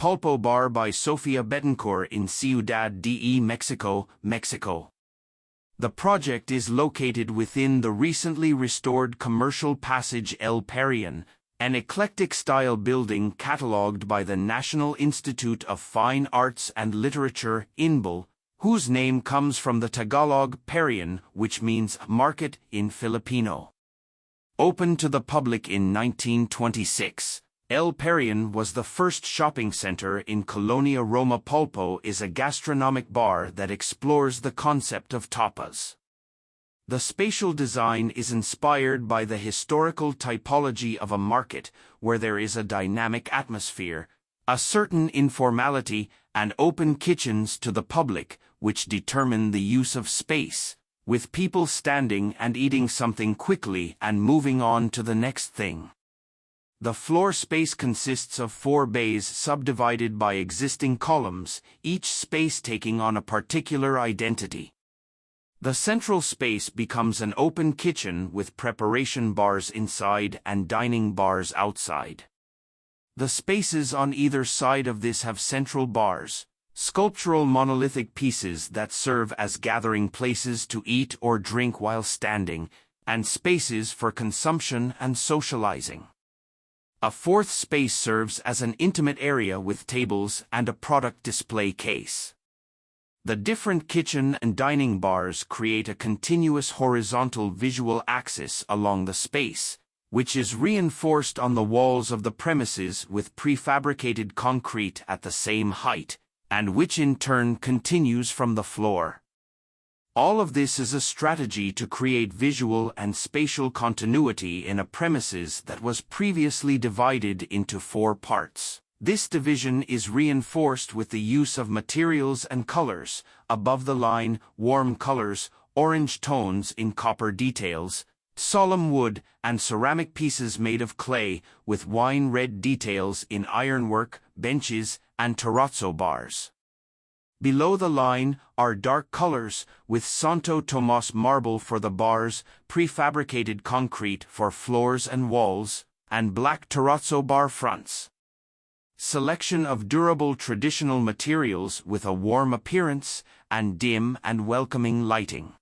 Polpo bar by Sofía Betancur in Ciudad de México, Mexico. The project is located within the recently restored commercial passage El Parián, an eclectic-style building catalogued by the National Institute of Fine Arts and Literature, INBAL, whose name comes from the Tagalog Parián, which means market in Filipino. Opened to the public in 1926, El Parián was the first shopping center in Colonia Roma. Polpo is a gastronomic bar that explores the concept of tapas. The spatial design is inspired by the historical typology of a market, where there is a dynamic atmosphere, a certain informality, and open kitchens to the public, which determine the use of space, with people standing and eating something quickly and moving on to the next thing. The floor space consists of 4 bays subdivided by existing columns, each space taking on a particular identity. The central space becomes an open kitchen with preparation bars inside and dining bars outside. The spaces on either side of this have central bars, sculptural monolithic pieces that serve as gathering places to eat or drink while standing, and spaces for consumption and socializing. A 4th space serves as an intimate area with tables and a product display case. The different kitchen and dining bars create a continuous horizontal visual axis along the space, which is reinforced on the walls of the premises with prefabricated concrete at the same height, and which in turn continues from the floor. All of this is a strategy to create visual and spatial continuity in a premises that was previously divided into 4 parts. This division is reinforced with the use of materials and colors, above the line, warm colors, orange tones in copper details, solemn wood and ceramic pieces made of clay, with wine red details in ironwork, benches, and terrazzo bars. Below the line are dark colors, with Santo Tomas marble for the bars, prefabricated concrete for floors and walls, and black terrazzo bar fronts. Selection of durable traditional materials with a warm appearance, and dim and welcoming lighting.